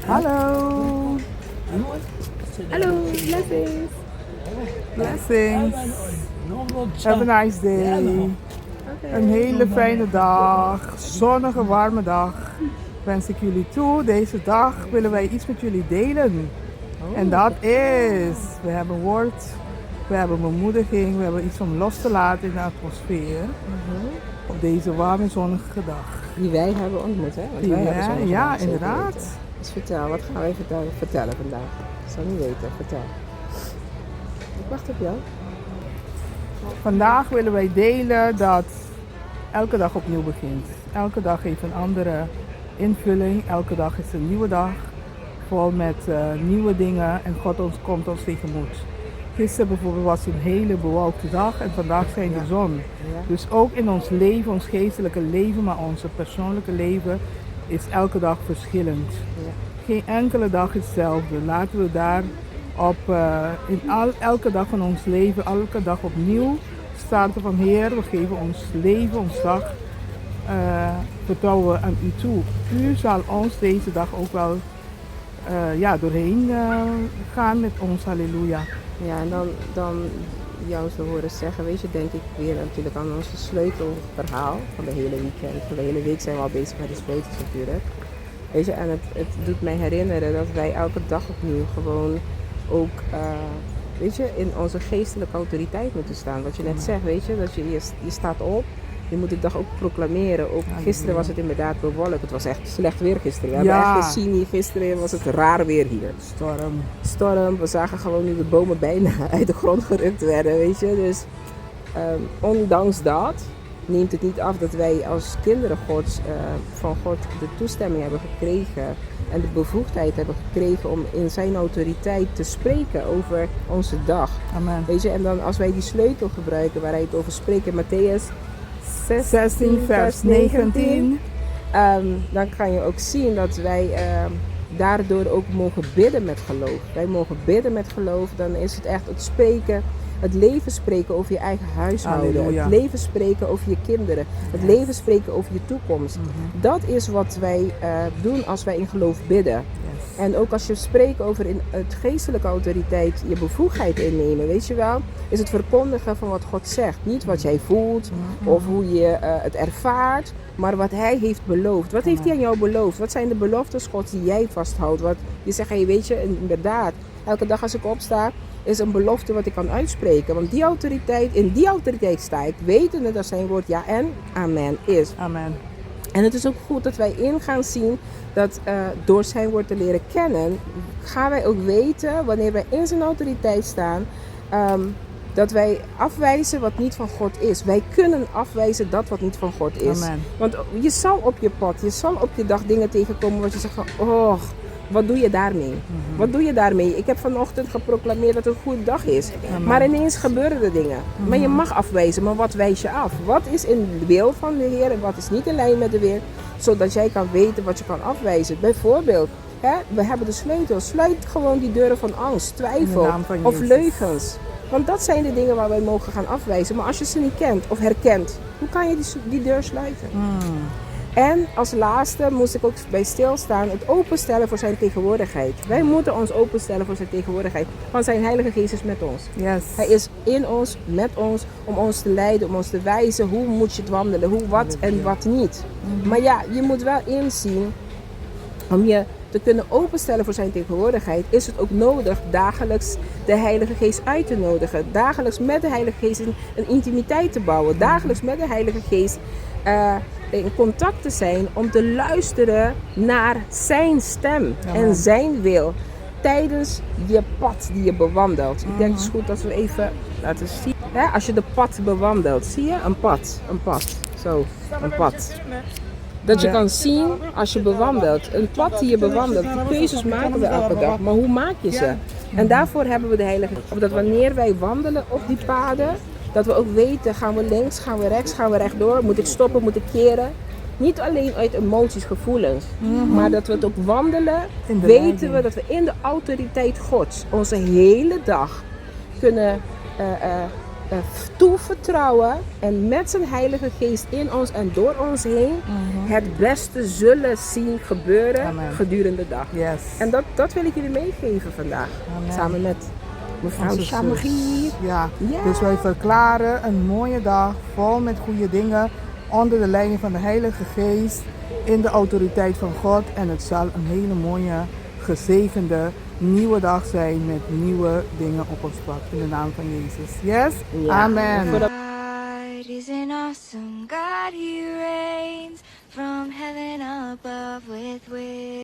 Hallo. Hallo, blessings. Blessings. Have a nice day. Een hele fijne dag. Zonnige, warme dag. Wens ik jullie toe. Deze dag willen wij iets met jullie delen. En dat is, we hebben woord, we hebben bemoediging, we hebben iets om los te laten in de atmosfeer. Op deze warme, zonnige dag. Die wij hebben ontmoet, hè? Want Die wij wij- hebben zo'n ja, zeker inderdaad. weten. Dus vertel, wat gaan wij vertellen vandaag? Ik zal niet weten, vertel. Ik wacht op jou. Vandaag willen wij delen dat elke dag opnieuw begint. Elke dag heeft een andere invulling. Elke dag is een nieuwe dag. Vol met nieuwe dingen en God komt ons tegemoet. Gisteren bijvoorbeeld was een hele bewolkte dag en vandaag schijnt de zon. Ja. Dus ook in ons leven, ons geestelijke leven, maar ons persoonlijke leven is elke dag verschillend. Ja. Geen enkele dag is hetzelfde. Laten we daar op elke dag van ons leven, elke dag opnieuw starten van Heer, we geven ons leven, ons dag, vertrouwen aan U toe. U zal ons deze dag ook wel doorheen gaan met ons, halleluja. Ja, en dan jou zo horen zeggen, weet je, denk ik weer natuurlijk aan ons sleutelverhaal van de hele weekend. Van de hele week zijn we al bezig met de sleutels natuurlijk. Weet je, en het doet mij herinneren dat wij elke dag opnieuw gewoon ook, weet je, in onze geestelijke autoriteit moeten staan. Wat je net zegt, weet je, dat je staat op. Je moet de dag ook proclameren. Ook gisteren was het inderdaad bewolkt. Het was echt slecht weer gisteren. We hebben echt gezien hier gisteren was het raar weer hier. Storm. We zagen gewoon nu de bomen bijna uit de grond gerukt werden, weet je. Dus ondanks dat neemt het niet af dat wij als kinderen Gods van God de toestemming hebben gekregen en de bevoegdheid hebben gekregen om in zijn autoriteit te spreken over onze dag. Amen. Weet je, en dan als wij die sleutel gebruiken waar hij het over spreekt in Matthäus 16 vers 19. Dan kan je ook zien dat wij daardoor ook mogen bidden met geloof. Wij mogen bidden met geloof, dan is het echt het spreken, het leven spreken over je eigen huishouden. Halleluja. Het leven spreken over je kinderen. Het leven spreken over je toekomst. Dat is wat wij doen als wij in geloof bidden. En ook als je spreekt over in het geestelijke autoriteit je bevoegdheid innemen, weet je wel, is het verkondigen van wat God zegt. Niet wat jij voelt of hoe je het ervaart, maar wat hij heeft beloofd. Wat heeft hij aan jou beloofd? Wat zijn de beloftes Gods die jij vasthoudt? Wat je zegt, hey, weet je, inderdaad, elke dag als ik opsta, is een belofte wat ik kan uitspreken. Want die autoriteit, in die autoriteit sta ik, wetende dat zijn woord ja en amen is. Amen. En het is ook goed dat wij in gaan zien dat door zijn woord te leren kennen, gaan wij ook weten, wanneer wij in zijn autoriteit staan, dat wij afwijzen wat niet van God is. Wij kunnen afwijzen dat wat niet van God is. Amen. Want je zal op je pad, je zal op je dag dingen tegenkomen wat je zegt van, oh, wat doe je daarmee? Wat doe je daarmee? Ik heb vanochtend geproclameerd dat het een goede dag is. Amen. Maar ineens gebeuren er dingen. Maar je mag afwijzen, maar wat wijs je af? Wat is in de wil van de Heer en wat is niet in lijn met de wil? Zodat jij kan weten wat je kan afwijzen. Bijvoorbeeld, we hebben de sleutel. Sluit gewoon die deuren van angst, twijfel In de naam van of Jezus. leugens. Want dat zijn de dingen waar wij mogen gaan afwijzen. Maar als je ze niet kent of herkent, hoe kan je die deur sluiten? En als laatste moest ik ook bij stilstaan, het openstellen voor zijn tegenwoordigheid. Wij moeten ons openstellen voor zijn tegenwoordigheid, want zijn Heilige Geest is met ons. Yes. Hij is in ons, met ons, om ons te leiden, om ons te wijzen hoe moet je het wandelen, hoe wat en wat niet. Maar ja, je moet wel inzien, om je te kunnen openstellen voor zijn tegenwoordigheid, is het ook nodig dagelijks de Heilige Geest uit te nodigen. Dagelijks met de Heilige Geest een intimiteit te bouwen. Dagelijks met de Heilige Geest in contact te zijn om te luisteren naar zijn stem en zijn wil tijdens je pad die je bewandelt. Ik denk het is goed dat we even laten zien. Als je de pad bewandelt, zie je? Een pad. Zo, een pad. Dat je kan zien als je bewandelt. Een pad die je bewandelt. Die keuzes maken we elke dag. Maar hoe maak je ze? En daarvoor hebben we de Heilige Geest. Dat wanneer wij wandelen op die paden, dat we ook weten, gaan we links, gaan we rechts, gaan we rechtdoor. Moet ik stoppen, moet ik keren? Niet alleen uit emoties, gevoelens. Maar dat we het ook wandelen. Weten we dat we in de autoriteit Gods onze hele dag kunnen toevertrouwen en met zijn Heilige Geest in ons en door ons heen het beste zullen zien gebeuren Amen. gedurende de dag. Yes. En dat wil ik jullie meegeven vandaag. Amen. Samen met mevrouw Onze Shamagie. zus. Ja. Ja. Dus wij verklaren een mooie dag vol met goede dingen onder de leiding van de Heilige Geest in de autoriteit van God. En het zal een hele mooie, gezegende nieuwe dag zijn met nieuwe dingen op ons pad. In de naam van Jezus. Yes? Ja. Amen. Voor de God is an awesome God, He reigns from heaven above with wisdom.